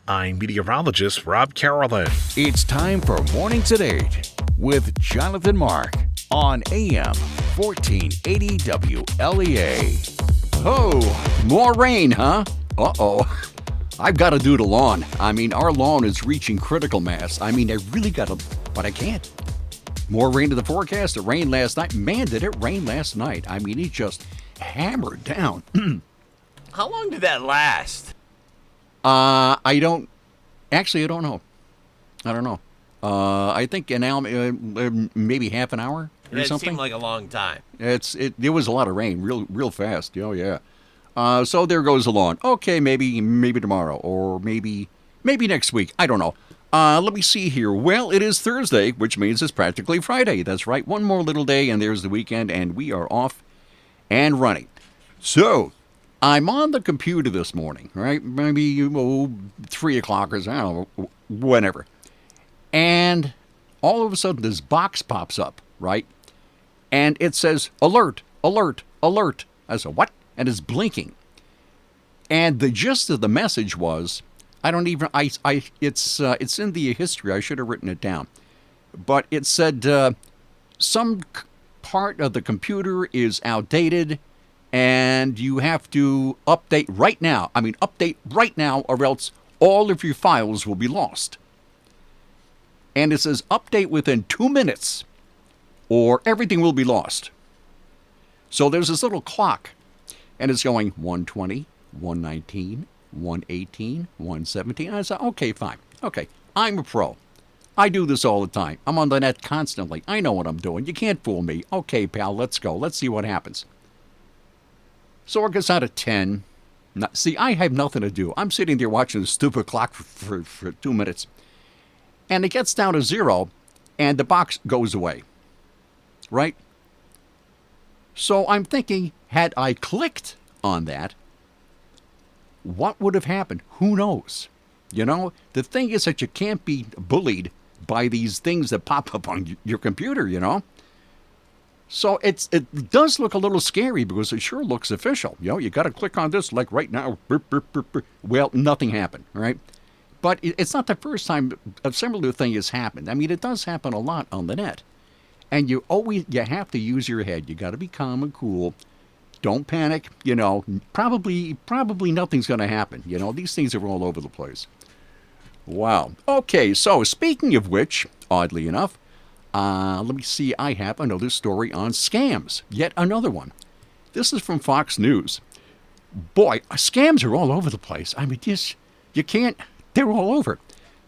I'm meteorologist Rob Carolyn. It's time for Mornings at 8 with Jonathan Mark on AM 1480 WLEA. Oh, more rain, huh? Uh-oh. I've got to do the lawn. I mean, our lawn is reaching critical mass. I mean, I really got to, but I can't. More rain to the forecast. It rained last night. Man, did it rain last night. I mean, it just hammered down. How long did that last? I don't know. I don't know. I think an hour, maybe half an hour or It something. seemed like a long time. There was a lot of rain, real fast. Oh yeah. So there goes the lawn. Okay, maybe tomorrow or maybe next week. I don't know. Let me see here. Well, it is Thursday, which means it's practically Friday. That's right. One more little day, and there's the weekend, and we are off and running. So I'm on the computer this morning, right? Maybe 3 o'clock or so, I don't know, whenever. And all of a sudden, this box pops up, right? And it says, alert, alert, alert. I said, what? And it's blinking. And the gist of the message was, it's in the history. I should have written it down. But it said, some part of the computer is outdated, and you have to update right now. I mean, update right now, or else all of your files will be lost. And it says update within 2 minutes, or everything will be lost. So there's this little clock, and it's going 120, 119, 118, 117. I said, okay, fine. Okay, I'm a pro. I do this all the time. I'm on the net constantly. I know what I'm doing. You can't fool me. Okay, pal, let's go. Let's see what happens. So it gets out of 10. See, I have nothing to do. I'm sitting there watching the stupid clock for 2 minutes. And it gets down to 0, and the box goes away. Right? So I'm thinking, had I clicked on that, what would have happened? Who knows? You know, the thing is that you can't be bullied by these things that pop up on your computer, you know? So it does look a little scary because it sure looks official. You know, you got to click on this like right now. Well, nothing happened, right? But it's not the first time a similar thing has happened. I mean, it does happen a lot on the net. And you have to use your head. You got to be calm and cool. Don't panic. You know, probably nothing's going to happen. You know, these things are all over the place. Wow. Okay, so speaking of which, oddly enough, let me see. I have another story on scams. Yet another one. This is from Fox News. Boy, scams are all over the place. I mean, you can't. They're all over.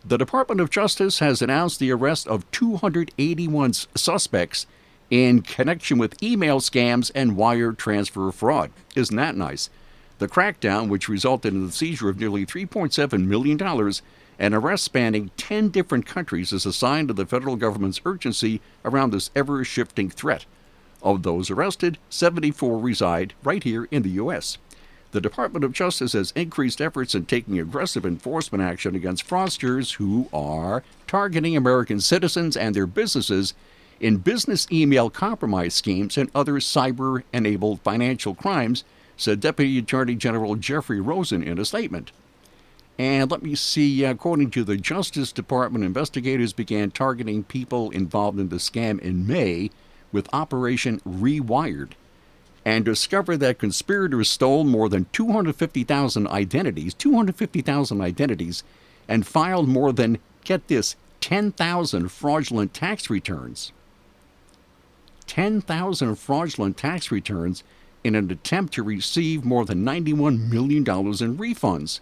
The Department of Justice has announced the arrest of 281 suspects in connection with email scams and wire transfer fraud. Isn't that nice? The crackdown, which resulted in the seizure of nearly $3.7 million and arrests spanning 10 different countries, is a sign of the federal government's urgency around this ever-shifting threat. Of those arrested, 74 reside right here in the U.S. The Department of Justice has increased efforts in taking aggressive enforcement action against fraudsters who are targeting American citizens and their businesses in business email compromise schemes and other cyber-enabled financial crimes, said Deputy Attorney General Jeffrey Rosen in a statement. And let me see, according to the Justice Department, investigators began targeting people involved in the scam in May with Operation Rewired, and discovered that conspirators stole more than 250,000 identities, and filed more than, get this, 10,000 fraudulent tax returns. 10,000 fraudulent tax returns in an attempt to receive more than $91 million in refunds.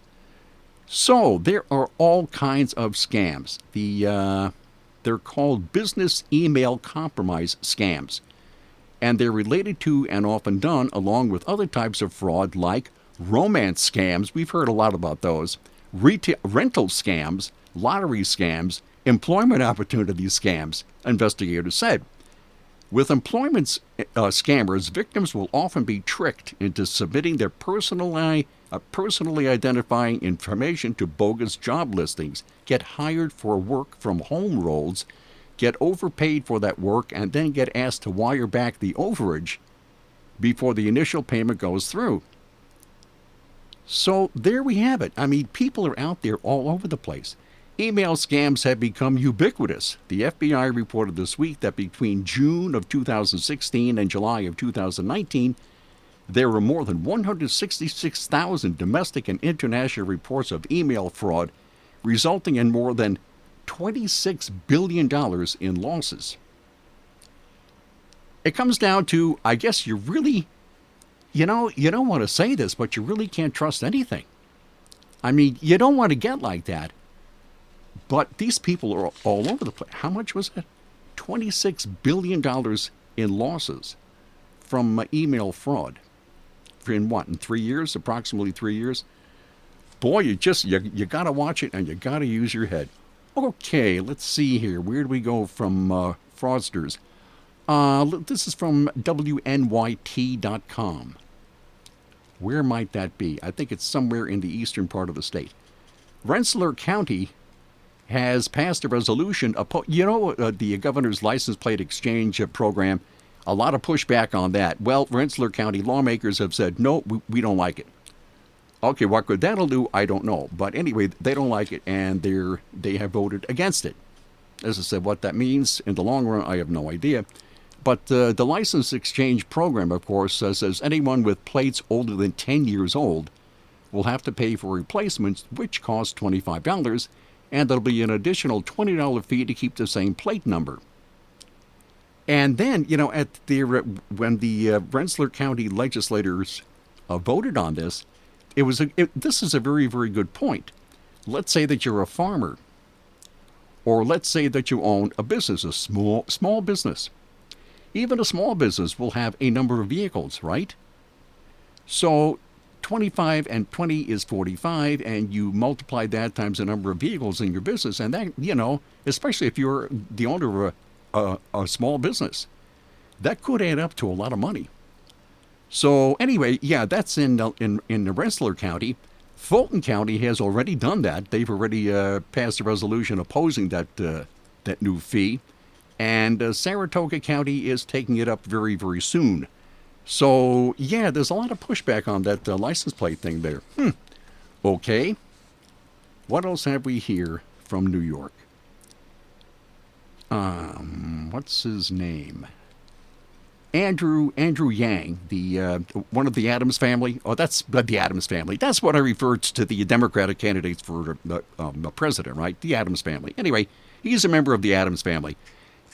So there are all kinds of scams. They're called business email compromise scams. And they're related to and often done along with other types of fraud like romance scams. We've heard a lot about those. Rental scams, lottery scams, employment opportunity scams, investigators said. With employment scammers, victims will often be tricked into submitting their personally identifying information to bogus job listings, get hired for work from home roles, get overpaid for that work, and then get asked to wire back the overage before the initial payment goes through. So there we have it. I mean, people are out there all over the place. Email scams have become ubiquitous. The FBI reported this week that between June of 2016 and July of 2019, there were more than 166,000 domestic and international reports of email fraud, resulting in more than $26 billion in losses. It comes down to, I guess you really, you don't want to say this, but you really can't trust anything. I mean, you don't want to get like that. But these people are all over the place. How much was it? $26 billion in losses from email fraud. In what, in 3 years? Approximately 3 years? Boy, you got to watch it and you got to use your head. Okay, let's see here. Where do we go from fraudsters? This is from WNYT.com. Where might that be? I think it's somewhere in the eastern part of the state. Rensselaer County has passed a resolution. The governor's license plate exchange program, a lot of pushback on that. Well, Rensselaer County lawmakers have said, no, we don't like it. Okay, what good that'll do, I don't know. But anyway, they don't like it, and they have voted against it. As I said, what that means in the long run, I have no idea. But the license exchange program, of course, says anyone with plates older than 10 years old will have to pay for replacements, which cost $25, and there'll be an additional $20 fee to keep the same plate number. And then, when the Rensselaer County legislators voted on this, this is a very, very good point. Let's say that you're a farmer, or let's say that you own a business, a small business. Even a small business will have a number of vehicles, right? So 25 and 20 is 45, and you multiply that times the number of vehicles in your business, and that, especially if you're the owner of a small business, that could add up to a lot of money. So anyway, yeah, that's in Rensselaer County. Fulton County has already done that. They've already passed a resolution opposing that new fee, and Saratoga County is taking it up very, very soon. So, yeah, there's a lot of pushback on that license plate thing there. Okay. What else have we here from New York? What's his name? Andrew Yang, the one of the Addams family. Oh, that's the Addams family. That's what I referred to the Democratic candidates for president, right? The Addams family. Anyway, he's a member of the Addams family.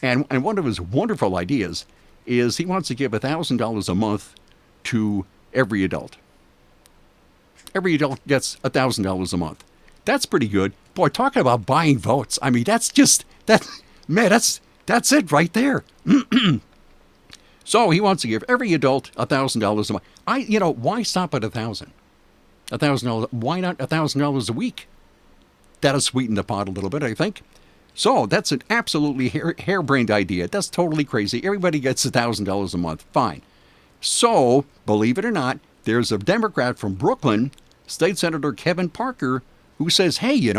And one of his wonderful ideas is he wants to give $1,000 a month to every adult. Every adult gets $1,000 a month. That's pretty good. Boy, talking about buying votes. I mean, that's it right there. So he wants to give every adult $1,000 a month. Why stop at $1,000? $1,000. Why not $1,000 a week? That'll sweeten the pot a little bit, I think. So that's an absolutely harebrained idea. That's totally crazy. Everybody gets $1,000 a month. Fine. So, believe it or not, there's a Democrat from Brooklyn, State Senator Kevin Parker, who says, hey,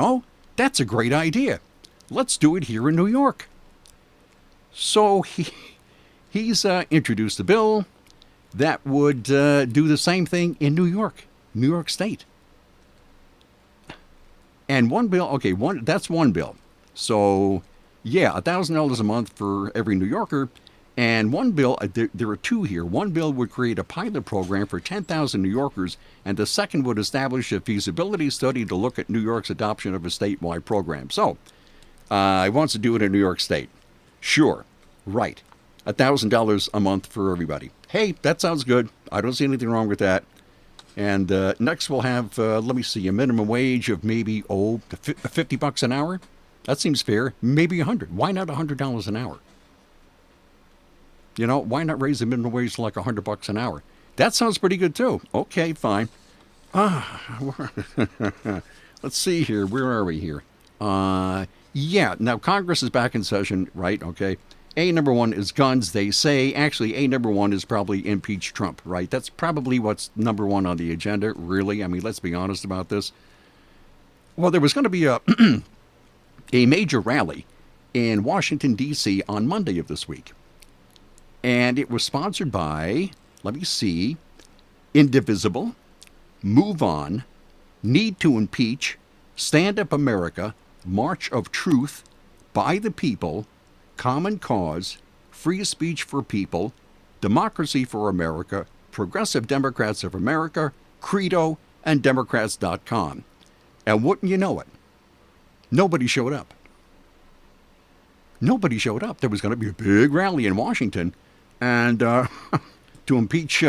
that's a great idea. Let's do it here in New York. So he's introduced a bill that would do the same thing in New York State. And one bill, that's one bill. So, yeah, $1,000 a month for every New Yorker. And one bill, there are two here. One bill would create a pilot program for 10,000 New Yorkers, and the second would establish a feasibility study to look at New York's adoption of a statewide program. So, he wants to do it in New York State. Sure, right. $1,000 a month for everybody. Hey, that sounds good. I don't see anything wrong with that. And next we'll have, a minimum wage of maybe, $50 an hour. That seems fair. Maybe $100. Why not $100 an hour? Why not raise the minimum wage to like $100 an hour? That sounds pretty good too. Okay, fine. Let's see here. Where are we here? Yeah, now Congress is back in session, right? Okay. Number one is guns, they say. Actually, number one is probably impeach Trump, right? That's probably what's number one on the agenda, really. I mean, let's be honest about this. Well, there was going to be a major rally in Washington, D.C. on Monday of this week. And it was sponsored by, Indivisible, Move On, Need to Impeach, Stand Up America, March of Truth, By the People, Common Cause, Free Speech for People, Democracy for America, Progressive Democrats of America, Credo, and Democrats.com. And wouldn't you know it, nobody showed up. Nobody showed up. There was going to be a big rally in Washington and to impeach,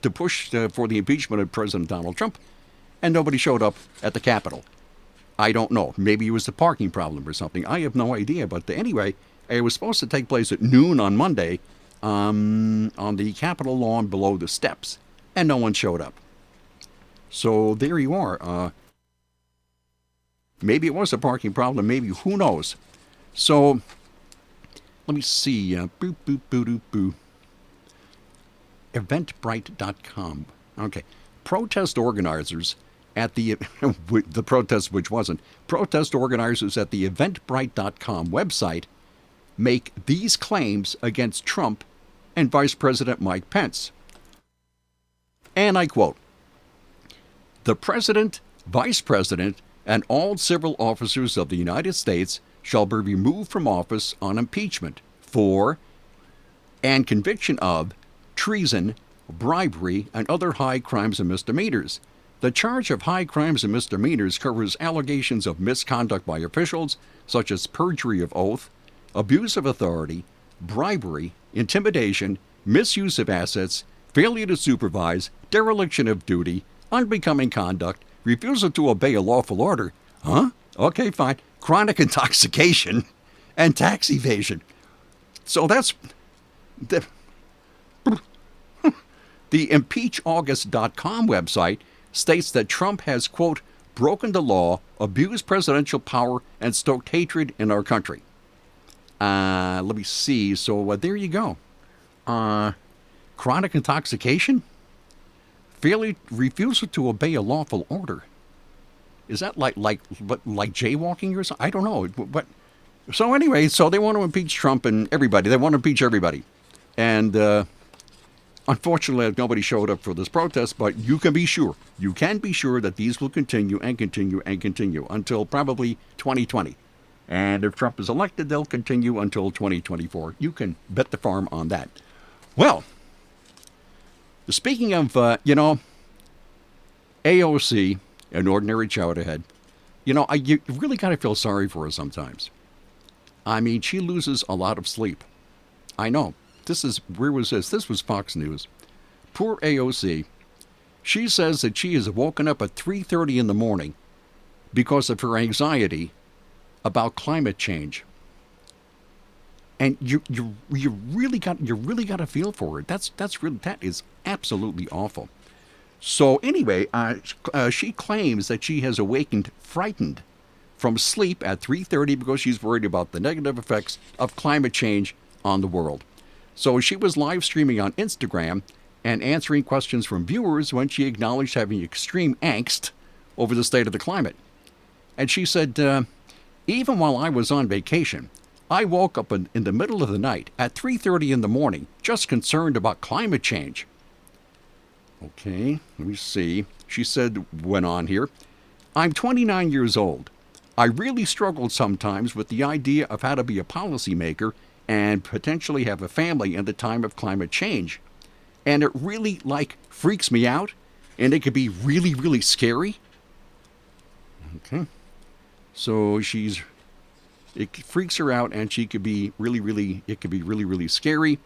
to push for the impeachment of President Donald Trump, and nobody showed up at the Capitol. I don't know. Maybe it was a parking problem or something. I have no idea. But anyway, it was supposed to take place at noon on Monday on the Capitol lawn below the steps, and no one showed up. So there you are. Maybe it was a parking problem. Maybe, who knows? So let me see. Boo, boo, boo, doo, boo. Eventbrite.com. Okay. Protest organizers at the protest, which wasn't, protest organizers at the Eventbrite.com website make these claims against Trump and Vice President Mike Pence. And I quote, "The President, Vice President, and all civil officers of the United States shall be removed from office on impeachment for and conviction of treason, bribery, and other high crimes and misdemeanors. The charge of high crimes and misdemeanors covers allegations of misconduct by officials, such as perjury of oath, abuse of authority, bribery, intimidation, misuse of assets, failure to supervise, dereliction of duty, unbecoming conduct, refusal to obey a lawful order." Huh? Okay, fine. Chronic intoxication and tax evasion. So that's the impeachaugust.com website states that Trump has, quote, broken the law, abused presidential power, and stoked hatred in our country. Let me see. So there you go. Chronic intoxication? Refusal to obey a lawful order. Is that like jaywalking or something? I don't know. But so anyway, so they want to impeach Trump and everybody. They want to impeach everybody. And unfortunately, nobody showed up for this protest, but you can be sure that these will continue and continue and continue until probably 2020. And if Trump is elected, they'll continue until 2024. You can bet the farm on that. Well, speaking of, AOC, an ordinary chowderhead, you really got to feel sorry for her sometimes. I mean, she loses a lot of sleep. I know. Where was this? This was Fox News. Poor AOC. She says that she is woken up at 3:30 in the morning because of her anxiety about climate change. And you really got to feel for her. That is absolutely awful. So anyway, she claims that she has awakened frightened from sleep at 3:30 because she's worried about the negative effects of climate change on the world. So she was live streaming on Instagram and answering questions from viewers when she acknowledged having extreme angst over the state of the climate. And she said, even while I was on vacation, I woke up in the middle of the night at 3:30 in the morning, just concerned about climate change. Okay, let me see. She said, went on here, "I'm 29 years old. I really struggled sometimes with the idea of how to be a policymaker and potentially have a family in the time of climate change. And it really, freaks me out, and it could be really, really scary." Okay. So it freaks her out, and it could be really, really scary.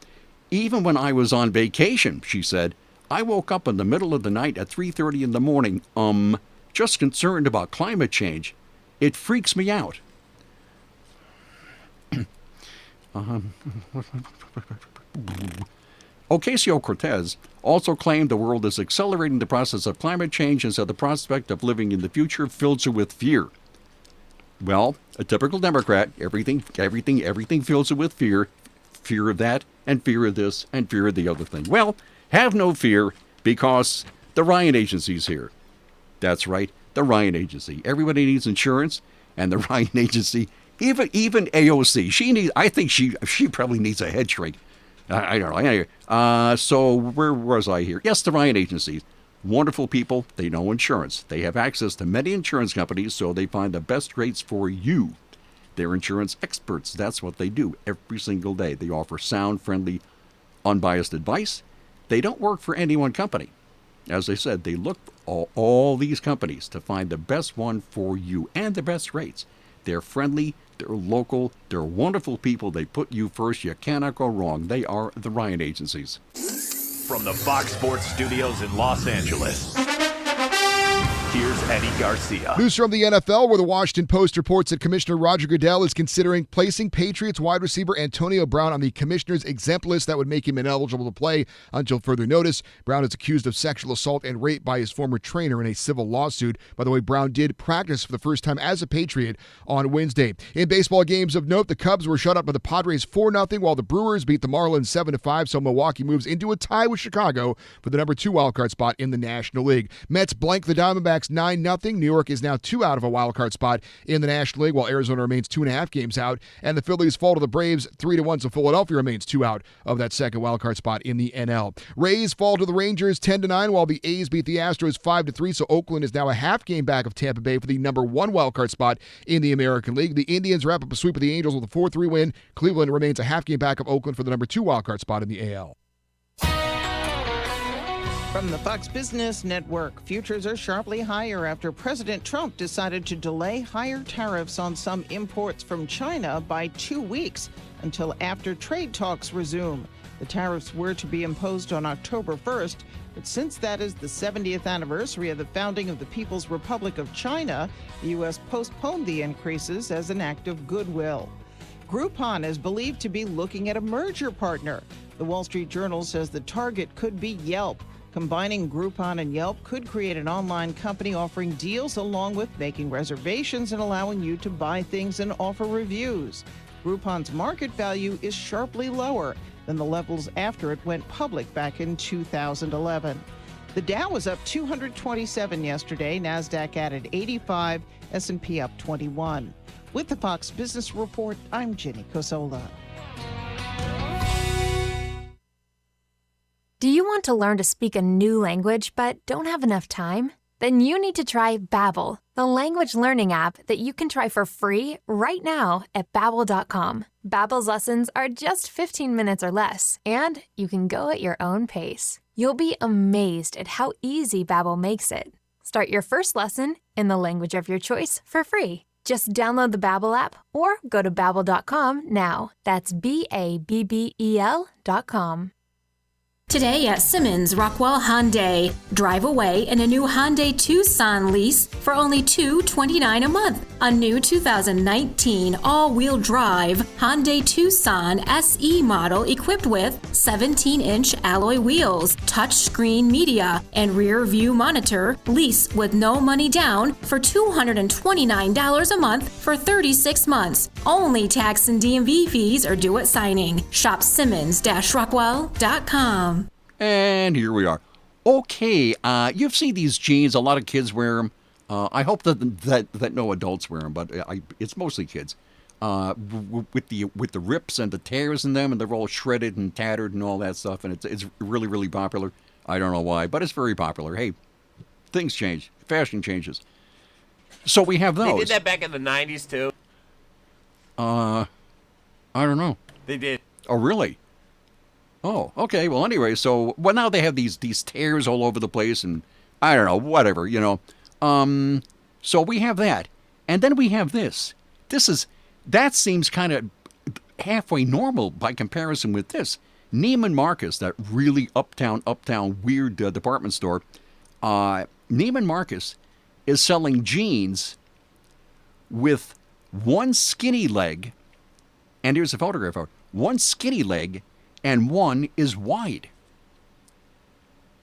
"Even when I was on vacation," she said, "I woke up in the middle of the night at 3:30 in the morning, just concerned about climate change. It freaks me out." Ocasio-Cortez also claimed the world is accelerating the process of climate change and said the prospect of living in the future fills her with fear. Well, a typical Democrat, everything fills her with fear. Fear of that, and fear of this, and fear of the other thing. Well, have no fear, because the Ryan Agency's here. That's right, the Ryan Agency. Everybody needs insurance, and the Ryan Agency, even AOC, I think she probably needs a head shrink. I don't know. Anyway, so where was I here? Yes, the Ryan Agency. Wonderful people. They know insurance. They have access to many insurance companies, so they find the best rates for you. They're insurance experts. That's what they do every single day. They offer sound, friendly, unbiased advice. They don't work for any one company. As I said, they look for all these companies to find the best one for you and the best rates. They're friendly, they're local, they're wonderful people. They put you first. You cannot go wrong. They are the Ryan Agencies. From the Fox Sports Studios in Los Angeles, here's Eddie Garcia. News from the NFL, where the Washington Post reports that Commissioner Roger Goodell is considering placing Patriots wide receiver Antonio Brown on the commissioner's exempt list that would make him ineligible to play until further notice. Brown is accused of sexual assault and rape by his former trainer in a civil lawsuit. By the way, Brown did practice for the first time as a Patriot on Wednesday. In baseball games of note, the Cubs were shut out by the Padres 4-0, while the Brewers beat the Marlins 7-5, so Milwaukee moves into a tie with Chicago for the number 2 wildcard spot in the National League. Mets blank the Diamondbacks 9-0. New York is now 2 out of a wildcard spot in the National League, while Arizona remains 2.5 games out. And the Phillies fall to the Braves 3-1, so Philadelphia remains 2 out of that second wildcard spot in the NL. Rays fall to the Rangers 10-9, while the A's beat the Astros 5-3, so Oakland is now a half game back of Tampa Bay for the number 1 wildcard spot in the American League. The Indians wrap up a sweep of the Angels with a 4-3 win. Cleveland remains a half game back of Oakland for the number 2 wildcard spot in the AL. From the Fox Business Network, futures are sharply higher after President Trump decided to delay higher tariffs on some imports from China by 2 weeks until after trade talks resume. The tariffs were to be imposed on October 1st, but since that is the 70th anniversary of the founding of the People's Republic of China, the U.S. postponed the increases as an act of goodwill. Groupon is believed to be looking at a merger partner. The Wall Street Journal says the target could be Yelp. Combining Groupon and Yelp could create an online company offering deals along with making reservations and allowing you to buy things and offer reviews. Groupon's market value is sharply lower than the levels after it went public back in 2011. The Dow was up 227 yesterday. NASDAQ added 85, S&P up 21. With the Fox Business Report, I'm Jenny Cosola. Do you want to learn to speak a new language but don't have enough time? Then you need to try Babbel, the language learning app that you can try for free right now at Babbel.com. Babbel's lessons are just 15 minutes or less, and you can go at your own pace. You'll be amazed at how easy Babbel makes it. Start your first lesson in the language of your choice for free. Just download the Babbel app or go to Babbel.com now. That's Babbel.com. Today at Simmons Rockwell Hyundai, drive away in a new Hyundai Tucson lease for only $229 a month. A new 2019 all-wheel drive Hyundai Tucson SE model equipped with 17-inch alloy wheels, touchscreen media, and rear view monitor. Lease with no money down for $229 a month for 36 months. Only tax and DMV fees are due at signing. Shop Simmons-Rockwell.com. And here we are. Okay, you've seen these jeans. A lot of kids wear them. I hope that no adults wear them, but it's mostly kids. With the rips and the tears in them, and they're all shredded and tattered and all that stuff. And it's really, really popular. I don't know why, but it's very popular. Hey, things change. Fashion changes. So we have those. They did that back in the 90s, too. I don't know. They did. Oh, really? Oh, okay. Well, anyway, so now they have these tears all over the place, and I don't know, whatever, you know. So we have that, and then we have this. That seems kind of halfway normal by comparison with this. Neiman Marcus, that really uptown weird department store. Neiman Marcus is selling jeans with one skinny leg, and here's a photograph of it. One skinny leg, and one is wide.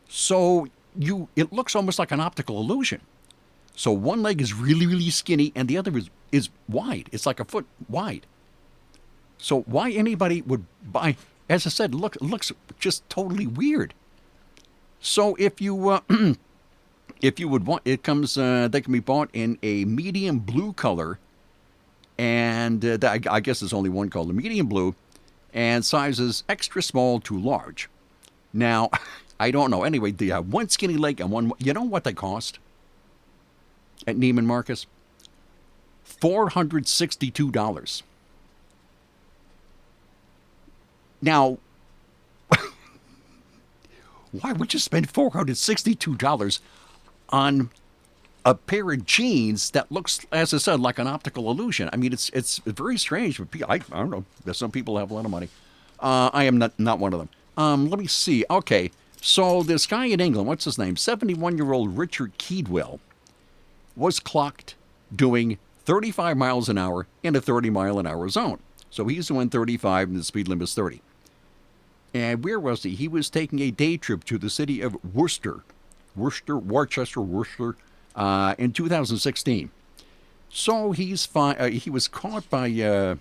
So it looks almost like an optical illusion. So one leg is really, really skinny, and the other is wide. It's like a foot wide. So why anybody would buy, as I said, it looks just totally weird. So if you would want, it comes, they can be bought in a medium blue color, and I guess there's only one color, medium blue, and sizes extra small to large. Now, I don't know. Anyway, the one skinny leg and one. You know what they cost at Neiman Marcus? $462. Now, why would you spend $462 on a pair of jeans that looks, as I said, like an optical illusion? I mean, it's very strange. But I don't know. Some people have a lot of money. I am not one of them. Let me see. Okay, so this guy in England, what's his name? 71-year-old Richard Keedwell was clocked doing 35 miles an hour in a 30-mile-an-hour zone. So he's doing 35 and the speed limit is 30. And where was he? He was taking a day trip to the city of Worcester, in 2016. So he was caught by a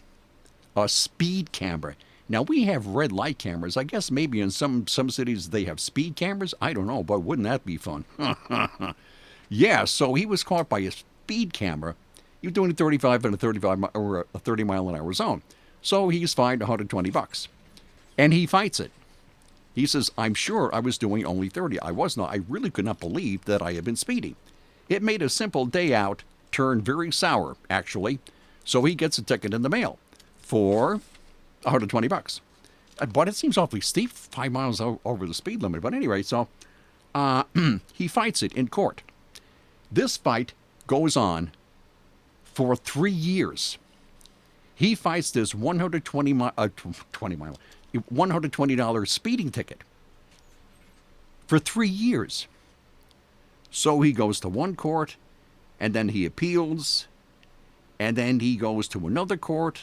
speed camera. Now, we have red light cameras. I guess maybe in some cities they have speed cameras. I don't know, but wouldn't that be fun? Yeah, so he was caught by a speed camera. He was doing 35 in a 30-mile-an-hour zone. So he's fined $120. And he fights it. He says, I'm sure I was doing only 30. I was not. I really could not believe that I had been speeding. It made a simple day out turn very sour, actually. So he gets a ticket in the mail for $120. But it seems awfully steep, 5 miles over the speed limit. But anyway, so he fights it in court. This fight goes on for 3 years. He fights this $120 speeding ticket for 3 years. So he goes to one court, and then he appeals, and then he goes to another court,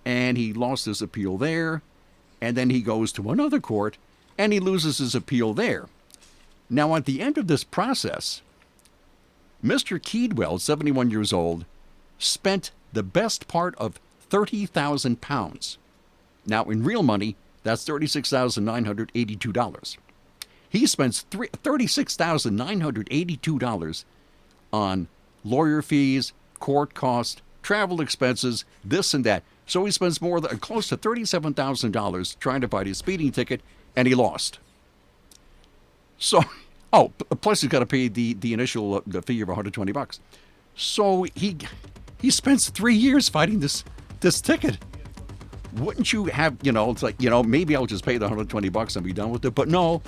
and he lost his appeal there, and then he goes to another court, and he loses his appeal there. Now, at the end of this process, Mr. Keedwell, 71 years old, spent the best part of 30,000 pounds. Now, in real money, that's $36,982. He spends $36,982 on lawyer fees, court costs, travel expenses, this and that. So he spends close to $37,000 trying to fight his speeding ticket, and he lost. So, plus he's got to pay the initial the fee of $120. So he spends 3 years fighting this ticket. Wouldn't you have, it's like, maybe I'll just pay the $120 and be done with it. But no,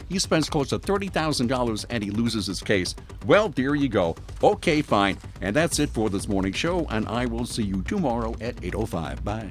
he spends close to $30,000 and he loses his case. Well, there you go. Okay, fine. And that's it for this morning show, and I will see you tomorrow at 8:05. Bye.